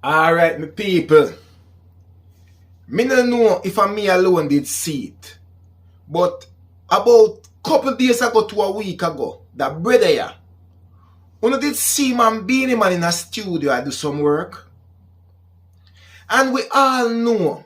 Alright, my people. Me no know if me alone did see it. But about couple days ago to a week ago, that brother here, you did see man Beenie-Man in a studio I do some work. And we all know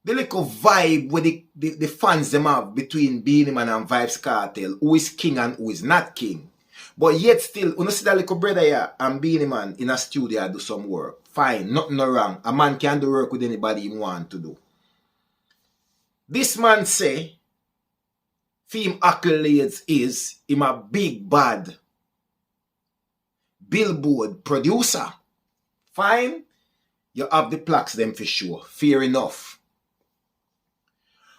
the little vibe where the fans them have between Beenie-Man and Vybz Kartel, who is king and who is not king. But yet still, you see that little brother here and Beenie-Man in a studio I do some work. Fine, nothing no wrong. A man can do work with anybody he want to do. This man say, film accolades is him a big bad Billboard producer. Fine, you have the plaques them for sure. Fair enough.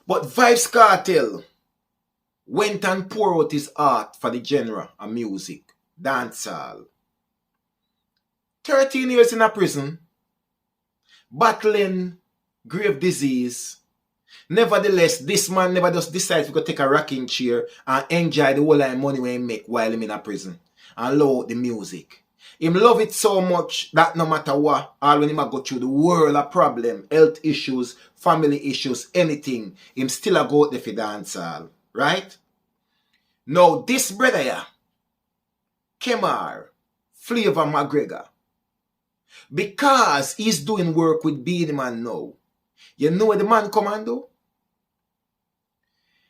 But Vybz Kartel went and poured out his art for the genre of music, dancehall. 13 years in a prison, battling grave disease. Nevertheless, this man never just decides to go take a rocking chair and enjoy the whole of money he make while him in a prison and love the music. Him love it so much that no matter what, all when him go through the world of problem, health issues, family issues, anything, him still a go out there for dancehall. Right? Now this brother here, KAMAR, Flavor McGregor, because he's doing work with Beenie-Man now, you know what the man come and do?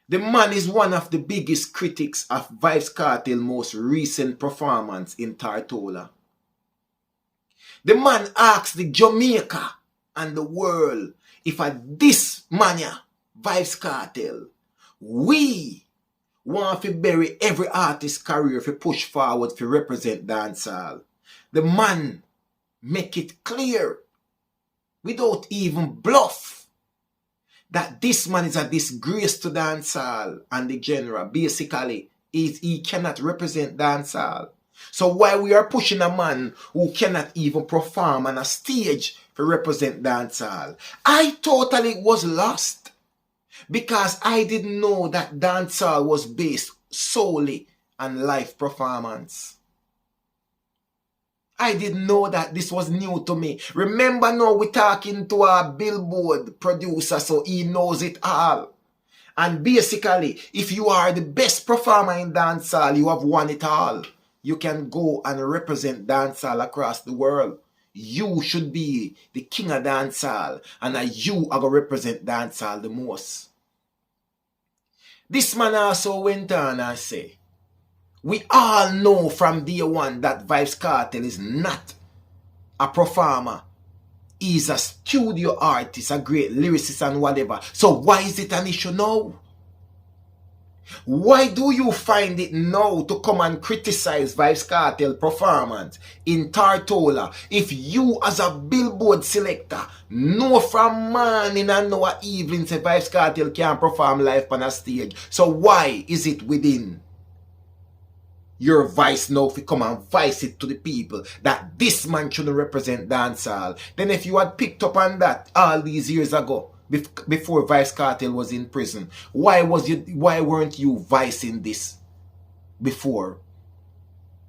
The man is one of the biggest critics of Vybz Kartel's most recent performance in Tartola. The man asks the Jamaica and the world if at this mania, Vybz Kartel, we want to bury every artist's career to push forward to represent dancehall. The man make it clear, without even bluff, that this man is a disgrace to dancehall and the genre. Basically, he cannot represent dancehall. So why we are pushing a man who cannot even perform on a stage to represent dancehall? I totally was lost because I didn't know that dancehall was based solely on live performance. I didn't know that. This was new to me. Remember now we're talking to a Billboard producer, so he knows it all. And basically, if you are the best performer in dancehall, you have won it all. You can go and represent dancehall across the world. You should be the king of dancehall, and you are going to represent dancehall the most. This man also went on and said, we all know from day one that Vybz Kartel is not a performer. He's a studio artist, a great lyricist and whatever. So why is it an issue now? Why do you find it now to come and criticize Vybz Kartel performance in Tartola if you as a Billboard selector know from morning and know evening say Vybz Kartel can't perform live on a stage? So why is it within your voice now to come and voice it to the people that this man shouldn't represent dancehall? Then if you had picked up on that all these years ago, before Vybz Kartel was in prison, why weren't you voicing this before?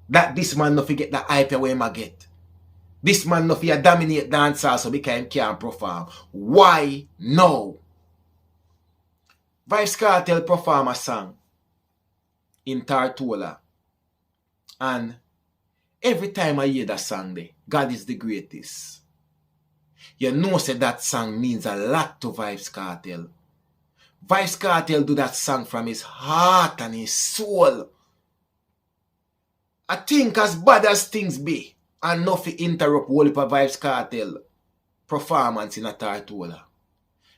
That this man no get the hype where him get. This man no dominate dancehall so because him can't perform. Why no? Vybz Kartel perform a song in Tartola. And every time I hear that song there, God is the greatest, you know say that song means a lot to Vybz Kartel. Vybz Kartel do that song from his heart and his soul. I think as bad as things be, and nothing interrupt whole heap of Vybz Kartel performance in a Tartola.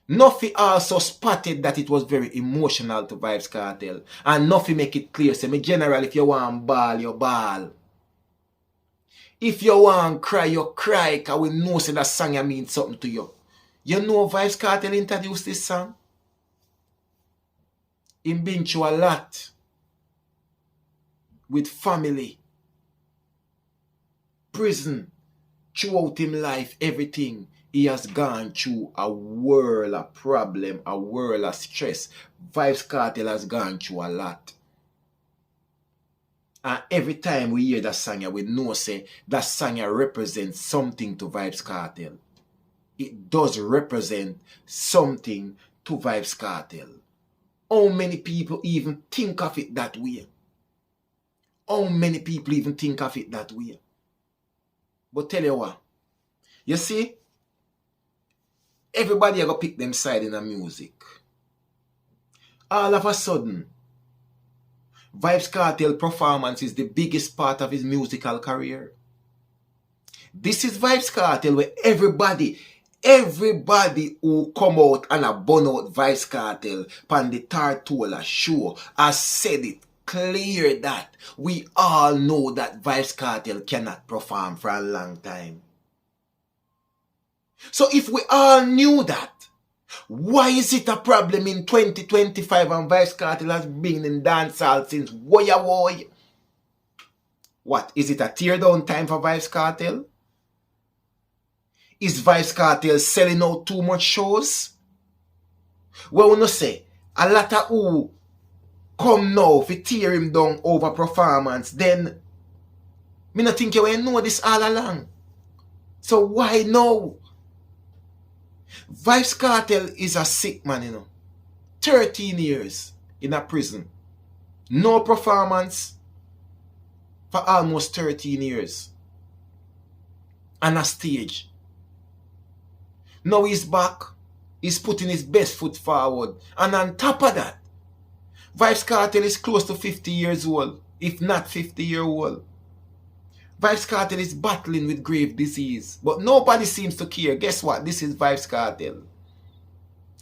Nothing also spotted that it was very emotional to Vybz Kartel. And nothing make it clear. Say, me general, if you want ball, you ball. If you want cry, you cry. Because we know say that song means something to you. You know Vybz Kartel introduced this song? He been through a lot. With family. Prison. Throughout him life, everything. He has gone through a world of problem, a world of stress. Vybz Kartel has gone through a lot. And every time we hear that song, we know say that song represents something to Vybz Kartel. It does represent something to Vybz Kartel. How many people even think of it that way? How many people even think of it that way? But tell you what, you see, everybody are going to pick them side in the music. All of a sudden, Vybz Kartel performance is the biggest part of his musical career. This is Vybz Kartel where everybody who come out and a burn out Vybz Kartel pan the Tartola show has said it clear that we all know that Vybz Kartel cannot perform for a long time. So if we all knew that, why is it a problem in 2025 and Vybz Kartel has been in dancehall since woy? What, is it a teardown time for Vybz Kartel? Is Vybz Kartel selling out too much shows? Well, we no say, a lot of who come now if you tear him down over performance, then me not think you will know this all along. So why now? Vybz Kartel is a sick man, you know. 13 years in a prison. No performance for almost 13 years. On a stage. Now he's back. He's putting his best foot forward. And on top of that, Vybz Kartel is close to 50 years old, if not 50-year-old. Vybz Kartel is battling with grave disease, but nobody seems to care. Guess what? This is Vybz Kartel.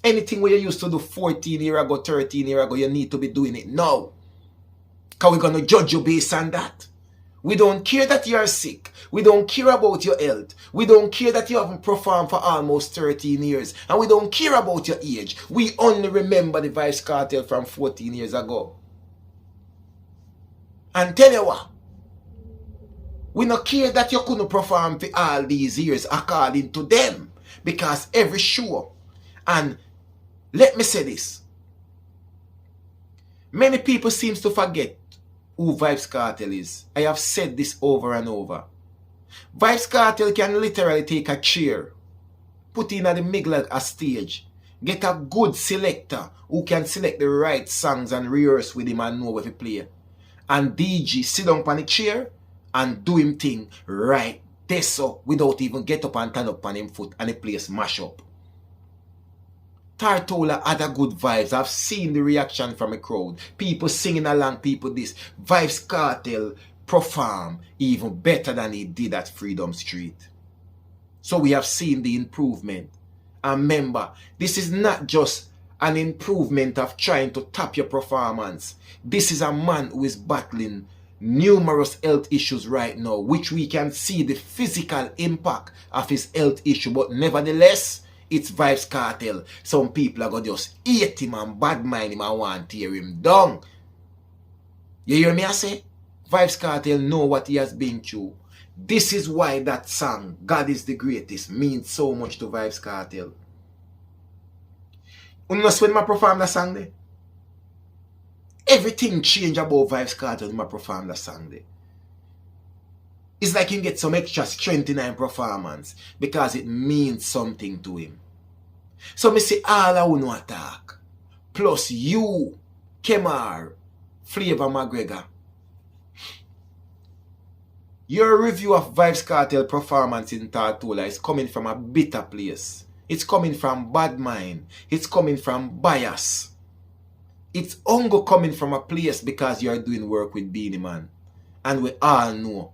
Anything where you used to do 14 years ago, 13 years ago, you need to be doing it now. Because we're going to judge you based on that. We don't care that you are sick. We don't care about your health. We don't care that you haven't performed for almost 13 years. And we don't care about your age. We only remember the Vybz Kartel from 14 years ago. And tell you what, we don't care that you couldn't perform for all these years according to them. Because every show, and let me say this, many people seem to forget who Vybz Kartel is. I have said this over and over. Vybz Kartel can literally take a chair, put in at the middle of a stage, get a good selector who can select the right songs and rehearse with him and know what to play. And DJ sit down on the chair and do him thing right there so without even get up and turn up on him foot and the place mash up. Tartola had a good vibes. I've seen the reaction from a crowd. People singing along, people this. Vybz Kartel perform even better than he did at Freedom Street. So we have seen the improvement. And remember, this is not just an improvement of trying to tap your performance. This is a man who is battling numerous health issues right now, which we can see the physical impact of his health issue. But nevertheless, it's Vybz Kartel. Some people are going to just hate him and bad mind him and want to tear him down. You hear me I say? Vybz Kartel know what he has been through. This is why that song, God is the Greatest, means so much to Vybz Kartel. You know when I perform that song there? Everything changed about Vybz Kartel when I perform that song there. It's like you get some extra strength in your performance because it means something to him. So me say all I want to attack. Plus you, KAMAR, Flavor McGregor. Your review of Vybz Kartel performance in Tartola is coming from a bitter place. It's coming from bad mind. It's coming from bias. It's only coming from a place because you are doing work with Beenie-Man. And we all know.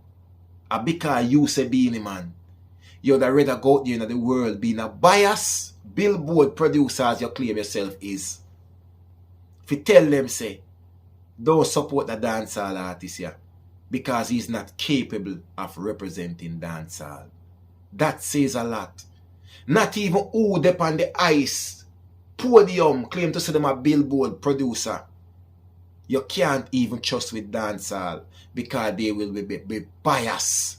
Because you say Beenie-Man, you'd rather go out there in the world being a bias Billboard producer as you claim yourself is. If you tell them, say, don't support the dancehall artist here because he's not capable of representing dancehall. That says a lot. Not even who up on the ice podium claim to say them a Billboard producer. You can't even trust with dancehall because they will be biased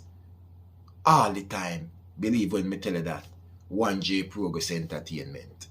all the time. Believe when me tell you that. One JAYY-PRO-WORLD Entertainment.